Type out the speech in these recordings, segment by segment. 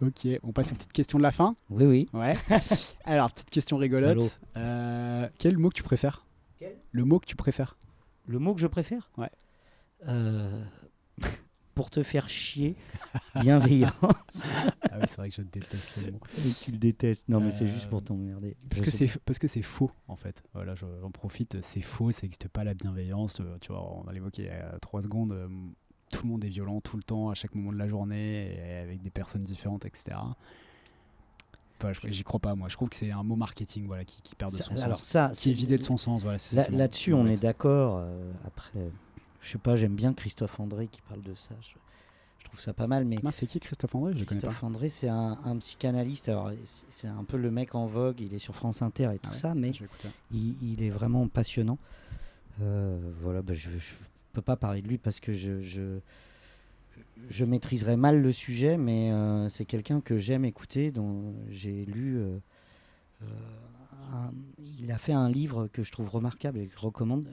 Ok, on passe aux petites questions de la fin. Oui, oui. Ouais. Alors, petite question rigolote. Quel mot que tu préfères? Le mot que tu préfères? Le mot que je préfère? Ouais. Pour te faire chier, bienveillant. Ah oui, c'est vrai que je déteste ce mot. Tu le détestes. Non, mais c'est juste pour t'emmerder. Parce que c'est faux, en fait. Voilà, j'en profite. C'est faux, ça n'existe pas la bienveillance. Tu vois, on a l'évoqué il y a 3 secondes. Tout le monde est violent tout le temps, à chaque moment de la journée, et avec des personnes différentes, etc. Enfin, j'y crois pas, moi. Je trouve que c'est un mot marketing, voilà, qui perd de son alors sens. ça, Qui est vidé de son sens. Voilà, c'est ça là-dessus, on est d'accord. Après, je sais pas, j'aime bien Christophe André qui parle de ça. Je trouve ça pas mal, mais C'est qui Christophe André? Je ne connais pas. Christophe André, c'est un psychanalyste. Alors, c'est un peu le mec en vogue. Il est sur France Inter et tout ça, mais il est vraiment passionnant. Voilà, je peux pas parler de lui parce que je maîtriserais mal le sujet, mais c'est quelqu'un que j'aime écouter, dont j'ai lu. Il a fait un livre que je trouve remarquable et que je recommande.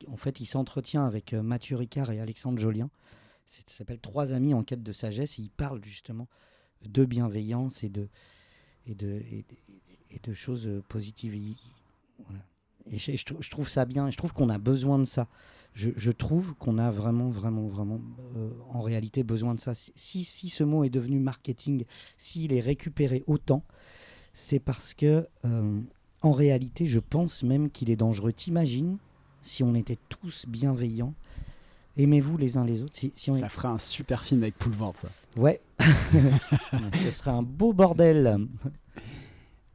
En fait, il s'entretient avec Mathieu Ricard et Alexandre Jolien. Ça s'appelle 3 amis en quête de sagesse. Et il parle justement de bienveillance et de choses positives. Voilà. Et je trouve ça bien. Et je trouve qu'on a besoin de ça. Je trouve qu'on a vraiment en réalité besoin de ça. Si ce mot est devenu marketing, s'il est récupéré autant, c'est parce que en réalité, je pense même qu'il est dangereux. T'imagines si on était tous bienveillants, aimez-vous les uns les autres. Ça ferait un super film avec Poulvord, ça. Ouais. Ce serait un beau bordel.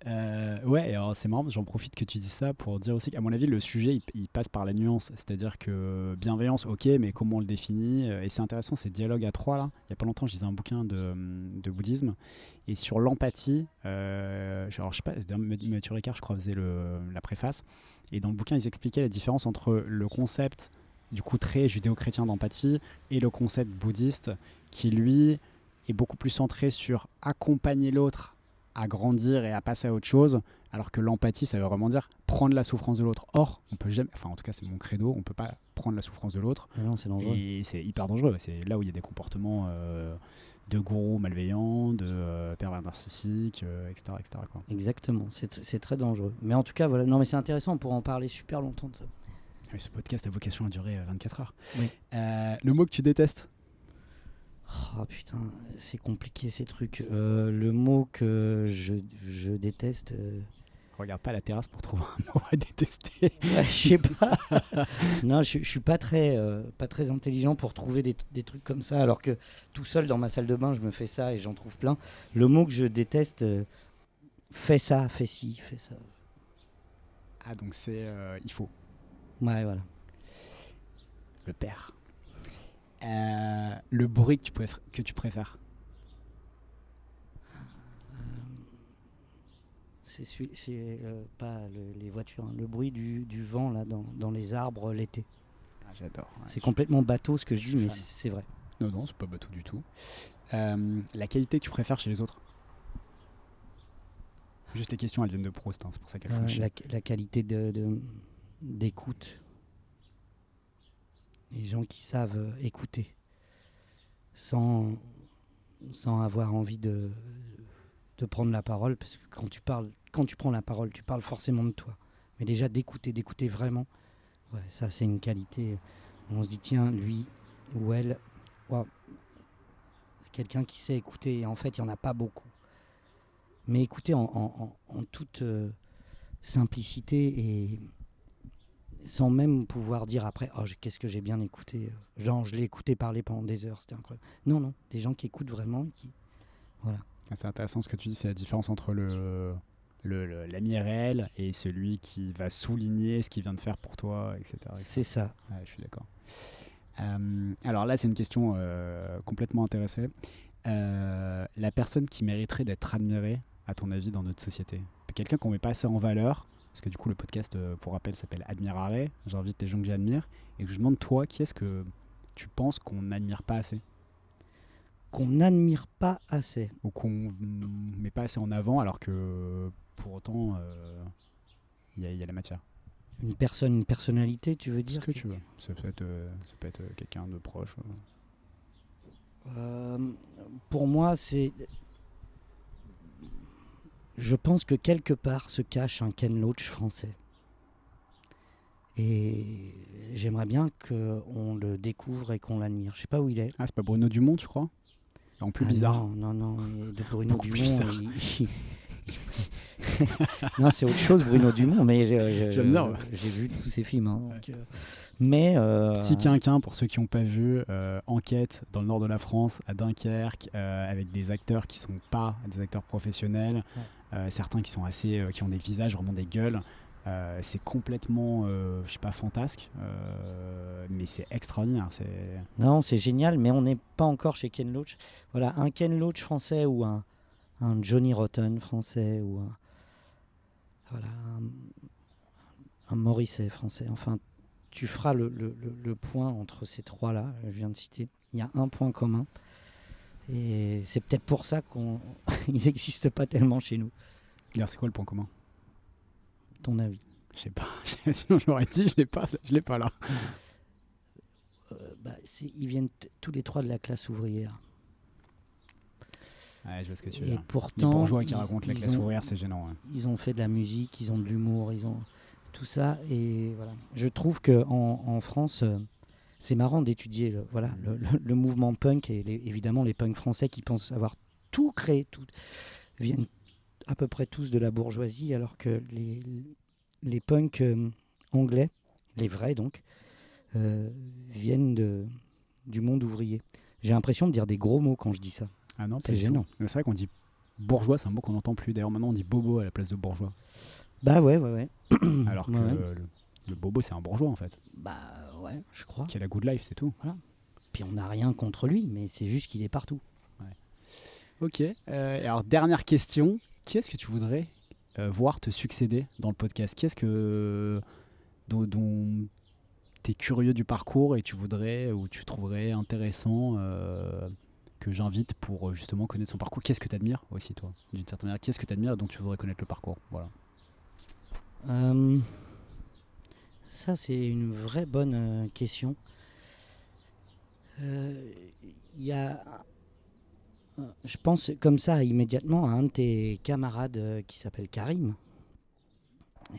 Ouais, alors c'est marrant, j'en profite que tu dis ça pour dire aussi qu'à mon avis, le sujet, il passe par la nuance. C'est-à-dire que bienveillance, ok, mais comment on le définit? Et c'est intéressant, ces dialogues à 3, là. Il n'y a pas longtemps, je lisais un bouquin de bouddhisme. Et sur l'empathie, alors je sais pas, Mathieu Ricard, je crois, faisait la préface. Et dans le bouquin, ils expliquaient la différence entre le concept, du coup, très judéo-chrétien d'empathie, et le concept bouddhiste, qui, lui, est beaucoup plus centré sur accompagner l'autre à grandir et à passer à autre chose, alors que l'empathie, ça veut vraiment dire prendre la souffrance de l'autre. Or, on peut jamais, enfin en tout cas c'est mon credo, on peut pas prendre la souffrance de l'autre. Non, c'est dangereux. Et c'est hyper dangereux. C'est là où il y a des comportements de gourous malveillants, de pervers narcissiques, etc. quoi. Exactement, c'est très dangereux. Mais en tout cas, voilà. Non, mais c'est intéressant, on pourra en parler super longtemps de ça. Oui, ce podcast a vocation à durer 24 heures. Oui. Le mot que tu détestes? Oh putain, c'est compliqué ces trucs. Le mot que je déteste. Regarde pas la terrasse pour trouver un mot à détester. Ouais, je sais pas. Non, je suis pas très intelligent pour trouver des trucs comme ça, alors que tout seul dans ma salle de bain, je me fais ça et j'en trouve plein. Le mot que je déteste, fais ça, fais ci, fais ça. Ah, donc c'est il faut. Ouais, voilà. Le père. Le bruit que tu préfères? C'est pas les voitures, hein, le bruit du vent là dans les arbres l'été. Ah, j'adore. Ouais, c'est complètement bateau ce que je dis, mais fan. c'est vrai. Non, c'est pas bateau du tout. La qualité que tu préfères chez les autres? Juste les questions, elles viennent de Proust, hein, c'est pour ça qu'elles font chier. La qualité d'écoute. Les gens qui savent écouter sans avoir envie de prendre la parole, parce que quand tu prends la parole, tu parles forcément de toi. Mais déjà d'écouter vraiment, ouais, ça c'est une qualité. On se dit tiens, lui ou elle, wow, c'est quelqu'un qui sait écouter, et en fait il n'y en a pas beaucoup. Mais écouter en toute simplicité et sans même pouvoir dire après qu'est-ce que j'ai bien écouté, genre je l'ai écouté parler pendant des heures, c'était incroyable. Non, des gens qui écoutent vraiment, voilà. C'est intéressant ce que tu dis, c'est la différence entre l'ami réel et celui qui va souligner ce qu'il vient de faire pour toi, etc. C'est ça. Ouais, je suis d'accord. Alors là, c'est une question complètement intéressée. La personne qui mériterait d'être admirée, à ton avis, dans notre société? Quelqu'un qu'on met pas assez en valeur, parce que du coup, le podcast, pour rappel, s'appelle Admirare. J'invite les gens que j'admire. Et que je demande, toi, qui est-ce que tu penses qu'on n'admire pas assez? Qu'on n'admire pas assez. Ou qu'on met pas assez en avant, alors que pour autant, il y a la matière. Une personnalité, tu veux dire? Ce que tu veux. Ça peut être quelqu'un de proche. Pour moi, c'est je pense que quelque part se cache un Ken Loach français. Et j'aimerais bien qu'on le découvre et qu'on l'admire. Je sais pas où il est. Ah, c'est pas Bruno Dumont, tu crois? En plus bizarre. Non. De Bruno Beaucoup plus Dumont. bizarre. Non, c'est autre chose, Bruno Dumont. Mais J'aime bien, ouais. j'ai vu tous ses films. Hein, donc, Ouais. mais Petit quinquin pour ceux qui n'ont pas vu, enquête dans le nord de la France, à Dunkerque, avec des acteurs qui sont pas des acteurs professionnels, certains qui sont qui ont des visages, vraiment des gueules. C'est complètement, je sais pas, fantasque, mais c'est extraordinaire. non, c'est génial, mais on n'est pas encore chez Ken Loach. Voilà, un Ken Loach français ou un Johnny Rotten français ou un Morrissey français. Enfin, tu feras le point entre ces trois-là, je viens de citer. Il y a un point commun. Et c'est peut-être pour ça qu'ils n'existent pas tellement chez nous. Regarde, c'est quoi le point commun? Ton avis? Je sais pas. Sinon, je l'aurais dit, je l'ai pas là. Ils viennent tous les trois de la classe ouvrière. Ouais, je vois ce que tu veux dire. Et pourtant, les bourgeois qui racontent la classe ouvrière, c'est gênant. Ouais. Ils ont fait de la musique, ils ont de l'humour, ils ont tout ça. Et voilà. Je trouve qu'en France, c'est marrant d'étudier le mouvement punk et évidemment les punks français qui pensent avoir tout créé, viennent à peu près tous de la bourgeoisie, alors que les punks anglais, les vrais donc, viennent du monde ouvrier. J'ai l'impression de dire des gros mots quand je dis ça. Ah non, c'est gênant. C'est vrai qu'on dit bourgeois, c'est un mot qu'on n'entend plus. D'ailleurs, maintenant, on dit bobo à la place de bourgeois. Bah ouais. Alors que le bobo, c'est un bourgeois, en fait. Bah ouais, je crois. Qui a la good life, c'est tout. Voilà. Puis on n'a rien contre lui, mais c'est juste qu'il est partout. Ouais. Ok. Alors, dernière question. Qui est-ce que tu voudrais voir te succéder dans le podcast? Qui est-ce que dont tu es curieux du parcours et tu voudrais ou tu trouverais intéressant que j'invite pour justement connaître son parcours? Qu'est-ce que tu admires aussi, toi, d'une certaine manière? Qu'est-ce que tu admires et dont tu voudrais connaître le parcours? Voilà. Ça, c'est une vraie bonne question. Y a, je pense comme ça immédiatement à un de tes camarades qui s'appelle Karim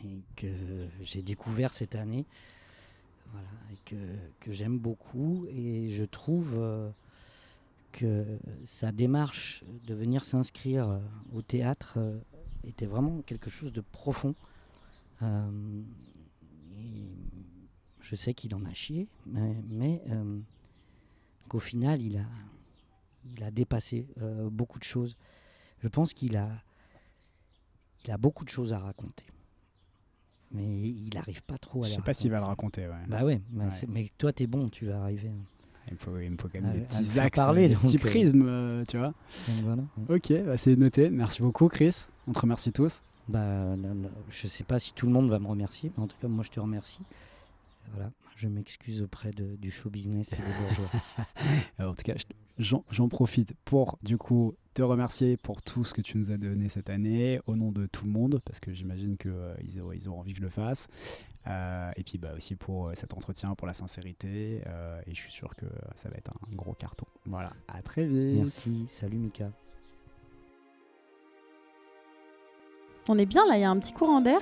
et que j'ai découvert cette année, voilà, et que j'aime beaucoup, et je trouve que sa démarche de venir s'inscrire au théâtre était vraiment quelque chose de profond. Et je sais qu'il en a chié, mais qu'au final, il a dépassé beaucoup de choses. Je pense qu'il a beaucoup de choses à raconter. Mais il n'arrive pas trop à les raconter. Je sais pas s'il va le raconter. Ouais. Bah ouais, mais toi, t'es bon, tu vas arriver. Il me faut quand même des petits axes, parler, des petits prismes, tu vois. Voilà. Ok, c'est noté. Merci beaucoup, Chris. On te remercie tous. Je sais pas si tout le monde va me remercier, mais en tout cas, moi, je te remercie. Voilà, je m'excuse auprès du show business et des bourgeois. En tout cas, j'en profite pour, du coup, te remercier pour tout ce que tu nous as donné cette année, au nom de tout le monde, parce que j'imagine qu'ils auront envie que je le fasse. Et puis aussi pour cet entretien, pour la sincérité. Et je suis sûr que ça va être un gros carton. Voilà, à très vite. Merci, salut Mika. On est bien là, il y a un petit courant d'air.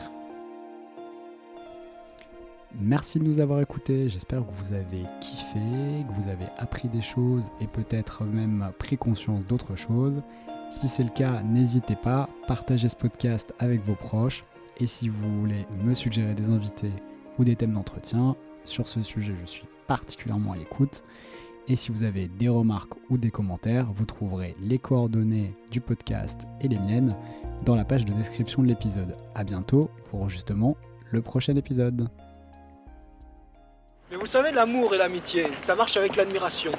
Merci de nous avoir écoutés, j'espère que vous avez kiffé, que vous avez appris des choses et peut-être même pris conscience d'autres choses. Si c'est le cas, n'hésitez pas, partagez ce podcast avec vos proches, et si vous voulez me suggérer des invités ou des thèmes d'entretien, sur ce sujet je suis particulièrement à l'écoute. Et si vous avez des remarques ou des commentaires, vous trouverez les coordonnées du podcast et les miennes dans la page de description de l'épisode. À bientôt pour justement le prochain épisode. Mais vous savez, l'amour et l'amitié, ça marche avec l'admiration.